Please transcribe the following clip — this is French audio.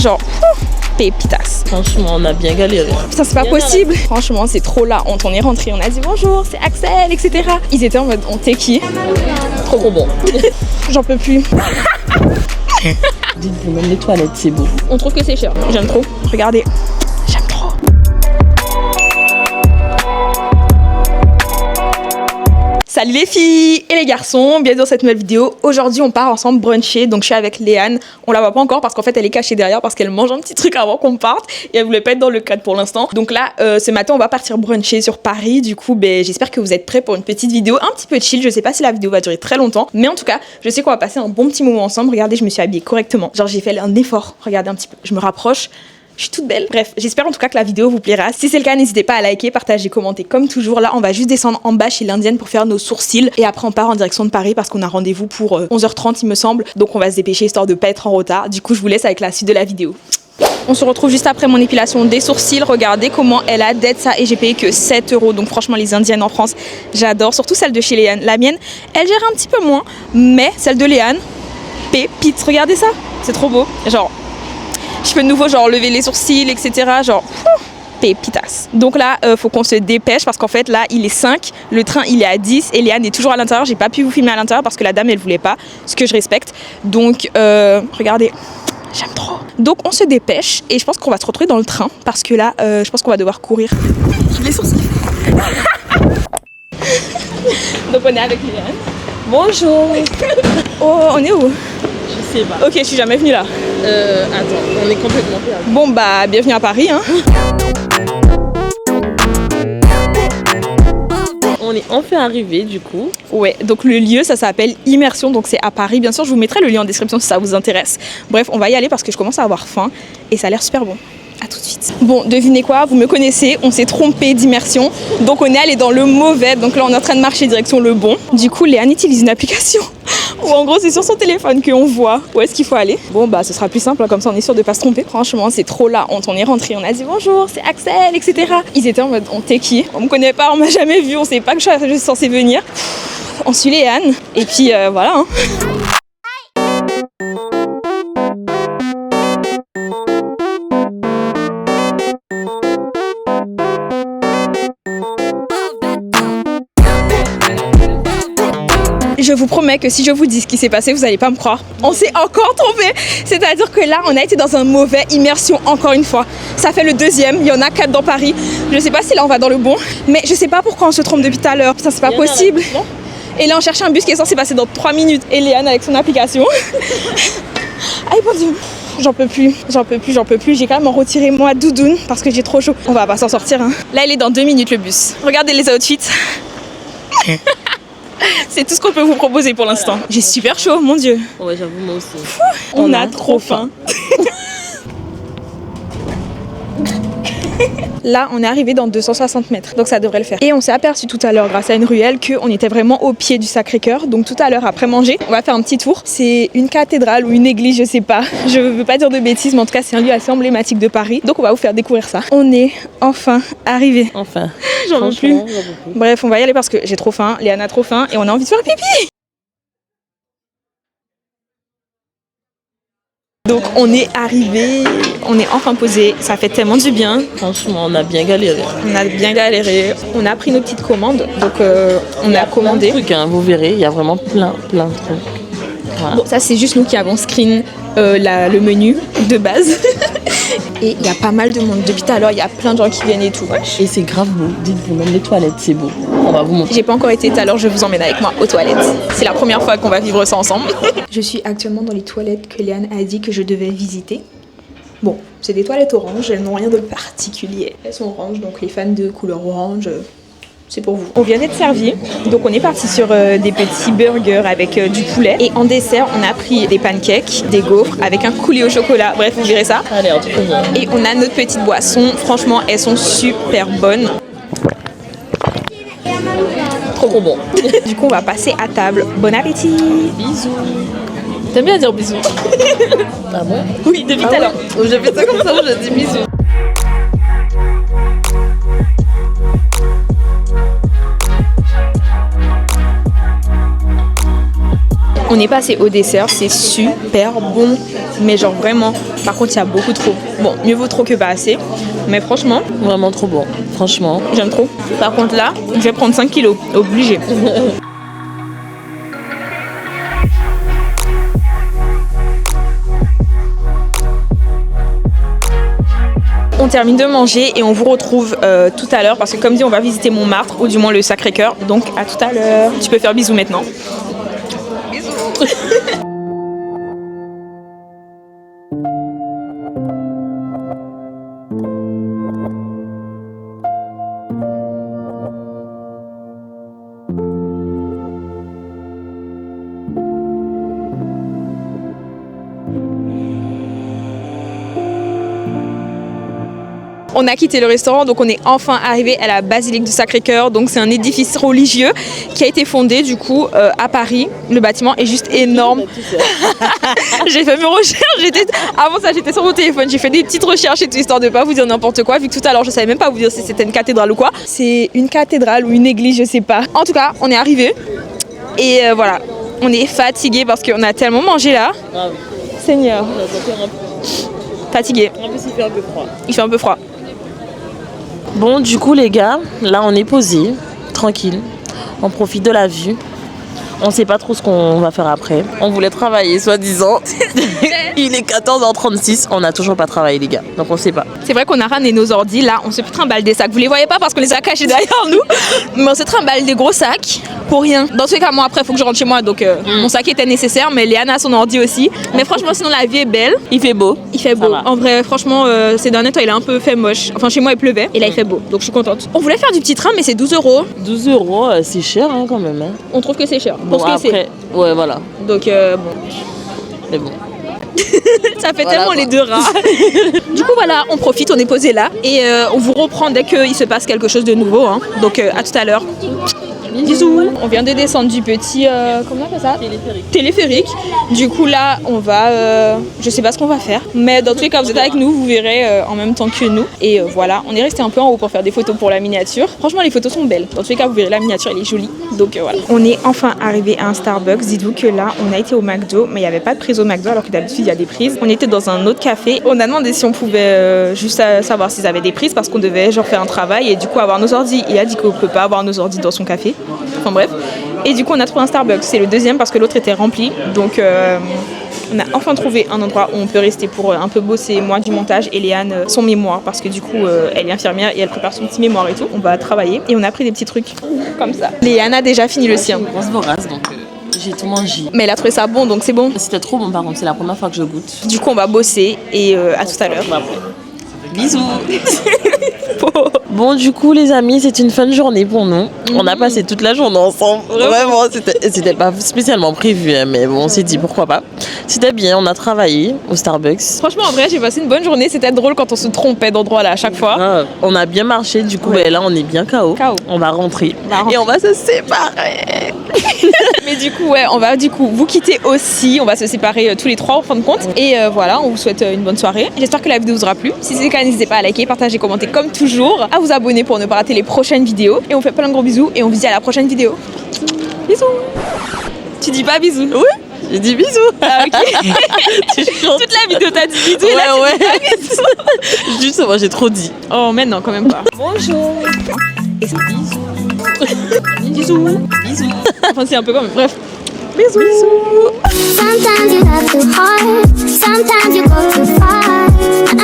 Genre, pépitas. Franchement, on a bien galéré. Putain, c'est pas possible. Franchement, c'est trop la honte. On est rentré, on a dit bonjour, c'est Axel, etc. Ils étaient en mode, on t'est qui? Trop bon. J'en peux plus. Dites-vous, même les toilettes, c'est beau. On trouve que c'est cher. J'aime trop. Regardez. J'aime trop. Salut les filles et les garçons, bienvenue dans cette nouvelle vidéo. Aujourd'hui on part ensemble bruncher, donc je suis avec Léane. On la voit pas encore parce qu'en fait elle est cachée derrière parce qu'elle mange un petit truc avant qu'on parte et elle voulait pas être dans le cadre pour l'instant. Donc là ce matin on va partir bruncher sur Paris. Du coup j'espère que vous êtes prêts pour une petite vidéo un petit peu chill. Je sais pas si la vidéo va durer très longtemps, mais en tout cas je sais qu'on va passer un bon petit moment ensemble. Regardez, je me suis habillée correctement, genre j'ai fait un effort. Regardez un petit peu, je me rapproche. Je suis toute belle. Bref, j'espère en tout cas que la vidéo vous plaira. Si c'est le cas, n'hésitez pas à liker, partager, commenter comme toujours. Là, on va juste descendre en bas chez l'Indienne pour faire nos sourcils. Et après, on part en direction de Paris parce qu'on a rendez-vous pour 11h30, il me semble. Donc, on va se dépêcher histoire de pas être en retard. Du coup, je vous laisse avec la suite de la vidéo. On se retrouve juste après mon épilation des sourcils. Regardez comment elle a d'être ça. Et j'ai payé que 7 €. Donc, franchement, les Indiennes en France, j'adore. Surtout celle de chez Léane. La mienne, elle gère un petit peu moins. Mais celle de Léane, pépite. Regardez ça. C'est trop beau. Genre... je peux de nouveau genre lever les sourcils, etc. Genre, pépitas. Donc là, faut qu'on se dépêche parce qu'en fait, là, il est 5. Le train, il est à 10. Et Léane est toujours à l'intérieur. J'ai pas pu vous filmer à l'intérieur parce que la dame, elle voulait pas. Ce que je respecte. Donc, regardez. J'aime trop. Donc, on se dépêche. Et je pense qu'on va se retrouver dans le train. Parce que là, je pense qu'on va devoir courir. Les sourcils. Donc, on est avec Léane. Bonjour. Oh, on est où? Je sais pas. Ok, je suis jamais venue là. Attends, on est complètement perdu. Bon bah, bienvenue à Paris hein. On est enfin arrivé du coup. Ouais, donc le lieu ça s'appelle Immersion, donc c'est à Paris. Bien sûr, je vous mettrai le lien en description si ça vous intéresse. Bref, on va y aller parce que je commence à avoir faim et ça a l'air super bon. À tout de suite. Bon, devinez quoi, vous me connaissez, on s'est trompé d'immersion. Donc on est allé dans le mauvais, donc là on est en train de marcher direction le bon. Du coup, Léane utilise une application où en gros c'est sur son téléphone qu'on voit où est-ce qu'il faut aller. Bon bah ce sera plus simple, hein, comme ça on est sûr de pas se tromper. Franchement, c'est trop la honte, on est rentré, on a dit bonjour, c'est Axel, etc. Ils étaient en mode, on t'est qui? On me connaît pas, on m'a jamais vu, on sait pas que je suis censée venir. On suit Léane, et puis voilà. Hein. Je vous promets que si je vous dis ce qui s'est passé, vous allez pas me croire. On s'est encore trompé. C'est-à-dire que là, on a été dans un mauvais immersion encore une fois. Ça fait le deuxième. Il y en a 4 dans Paris. Je sais pas si là on va dans le bon, mais je sais pas pourquoi on se trompe depuis tout à l'heure. Putain, c'est pas possible. Et là, on cherche un bus qui est censé passer dans 3 minutes. Et Léane avec son application. Aïe, bon Dieu. J'en peux plus, j'en peux plus, j'en peux plus. J'ai quand même retiré moi doudoune parce que j'ai trop chaud. On va pas s'en sortir. Hein. Là, il est dans 2 minutes le bus. Regardez les outfits. C'est tout ce qu'on peut vous proposer pour l'instant. Voilà. J'ai super chaud, mon Dieu. Ouais, j'avoue, moi aussi. On a trop faim. Là, on est arrivé dans 260 mètres, donc ça devrait le faire. Et on s'est aperçu tout à l'heure, grâce à une ruelle, qu'on était vraiment au pied du Sacré-Cœur. Donc tout à l'heure, après manger, on va faire un petit tour. C'est une cathédrale ou une église, je sais pas. Je veux pas dire de bêtises, mais en tout cas, c'est un lieu assez emblématique de Paris. Donc on va vous faire découvrir ça. On est enfin arrivé. Enfin. J'en veux plus. Bref, on va y aller parce que j'ai trop faim, Léane a trop faim et on a envie de faire pipi. Donc on est arrivé, on est enfin posé, ça fait tellement du bien. Franchement, on a bien galéré. On a bien galéré, on a pris nos petites commandes, donc on a commandé. Plein de trucs, hein, vous verrez, il y a vraiment plein de trucs. Voilà. Bon, ça c'est juste nous qui avons screen le menu de base. Et il y a pas mal de monde. Depuis tout à l'heure, il y a plein de gens qui viennent et tout. Et c'est grave beau, dites-vous, même les toilettes, c'est beau. On va vous montrer. J'ai pas encore été tout à l'heure, je vous emmène avec moi aux toilettes. C'est la première fois qu'on va vivre ça ensemble. Je suis actuellement dans les toilettes que Léane a dit que je devais visiter. Bon, c'est des toilettes oranges, elles n'ont rien de particulier. Elles sont oranges, donc les fans de couleur orange, c'est pour vous. On vient d'être servi, donc on est parti sur des petits burgers avec du poulet. Et en dessert, on a pris des pancakes, des gaufres avec un coulis au chocolat. Bref, vous verrez ça. Allez, en tout cas. Et on a notre petite boisson. Franchement, elles sont super bonnes. Trop bon. Du coup, on va passer à table. Bon appétit. Bisous. T'aimes bien dire bisous? Ah bon? Oui, depuis tout à l'heure. J'ai fait ça comme ça, j'ai dit bisous. On est passé au dessert, c'est super bon. Mais genre vraiment, par contre il y a beaucoup trop. Bon, mieux vaut trop que pas assez. Mais franchement, Vraiment trop bon, franchement. j'aime trop. Par contre là, je vais prendre 5 kilos, obligé. On termine de manger et on vous retrouve tout à l'heure parce que comme dit on va visiter Montmartre ou du moins le Sacré-Cœur. Donc à tout à l'heure. Tu peux faire bisous maintenant. Bisous. On a quitté le restaurant, donc on est enfin arrivé à la basilique du Sacré-Cœur. Donc c'est un édifice religieux qui a été fondé du coup à Paris. Le bâtiment est juste énorme. J'ai fait mes recherches. Avant ça, j'étais sur mon téléphone. J'ai fait des petites recherches et tout, histoire de pas vous dire n'importe quoi. Vu que tout à l'heure, je savais même pas vous dire si c'était une cathédrale ou quoi. C'est une cathédrale ou une église, je sais pas. En tout cas, on est arrivé et voilà. On est fatigué parce qu'on a tellement mangé là. Seigneur. Fatigué. En plus, il fait un peu froid. Il fait un peu froid. Bon, du coup, les gars, là, on est posé, tranquille. On profite de la vue. On sait pas trop ce qu'on va faire après. On voulait travailler, soi-disant. Il est 14h36, on n'a toujours pas travaillé, les gars. Donc, on sait pas. C'est vrai qu'on a ramené nos ordis, là, on se trimballe des sacs. Vous les voyez pas parce qu'on les a cachés derrière nous. Mais on se trimballe des gros sacs pour rien. Dans tous les cas, moi, après, il faut que je rentre chez moi. Donc, mon sac était nécessaire, mais Léane a son ordi aussi. Mais franchement, sinon, la vie est belle. Il fait beau. Il fait Ça beau. va. En vrai, franchement, ces derniers temps, il a un peu fait moche. Enfin, chez moi, il pleuvait. Et là, il fait beau. Donc, je suis contente. On voulait faire du petit train, mais c'est 12 €. 12 €, c'est cher, hein, quand même. Hein. On trouve que c'est cher. Bon, Pour ce que après, ouais, voilà. c'est. Donc, bon. Mais bon. Ça fait Voilà, tellement quoi. les deux rats. Du coup, voilà, on profite, on est posé là. Et on vous reprend dès qu'il se passe quelque chose de nouveau. Hein. Donc, à tout à l'heure. Bisous. On vient de descendre du petit, comment on appelle ça ? Téléphérique. Du coup là on va, je sais pas ce qu'on va faire, mais dans tous les cas vous êtes avec nous, vous verrez en même temps que nous. Et voilà, on est resté un peu en haut pour faire des photos pour la miniature. Franchement les photos sont belles. Dans tous les cas vous verrez la miniature, elle est jolie. Donc voilà. On est enfin arrivé à un Starbucks. Dites-vous que là on a été au McDo, mais il n'y avait pas de prise au McDo alors que d'habitude il y a des prises. On était dans un autre café. On a demandé si on pouvait juste savoir s'ils avaient des prises parce qu'on devait genre faire un travail et du coup avoir nos ordis. Il a dit qu'on peut pas avoir nos ordis dans son café. Enfin bref. Et du coup on a trouvé un Starbucks. C'est le deuxième parce que l'autre était rempli. Donc on a enfin trouvé un endroit où on peut rester pour un peu bosser, moi du montage et Léane son mémoire parce que du coup elle est infirmière et elle prépare son petit mémoire et tout. On va travailler et on a pris des petits trucs comme ça. Léane a déjà fini le sien. On se vorace, donc j'ai tout mangé. Mais elle a trouvé ça bon donc c'est bon. C'était trop bon, par contre, c'est la première fois que je goûte. Du coup on va bosser et à tout à l'heure. Bisous. Bon, du coup, les amis, c'est une fun journée pour nous. On a passé toute la journée ensemble. Vraiment, c'était pas spécialement prévu, hein, mais bon, on s'est dit pourquoi pas. C'était bien, on a travaillé au Starbucks. Franchement en vrai j'ai passé une bonne journée. C'était drôle quand on se trompait d'endroit là à chaque fois. Ah, on a bien marché, du coup, ben, là, on est bien KO. KO. On va rentrer. On va rentrer. Et on va se séparer. Mais du coup ouais on va du coup vous quitter aussi. On va se séparer tous les trois en fin de compte. Et voilà, on vous souhaite une bonne soirée. J'espère que la vidéo vous aura plu. Si c'est le cas, n'hésitez pas à liker, partager, commenter comme toujours, à vous abonner pour ne pas rater les prochaines vidéos. Et on fait plein de gros bisous et on vous dit à la prochaine vidéo. Bisous. Tu dis pas bisous? Oui, j'ai dit bisous. Ah ok. Tu chantes. Toute la vidéo t'as dit bisous et là Ouais, tu dis ouais. pas bisous. Juste, moi, j'ai trop dit. Oh mais non quand même pas. Bonjour. Et c'est bisous. Bisous. Enfin c'est un peu comme bref. Bisous. Sometimes you love too hard, sometimes you go too far.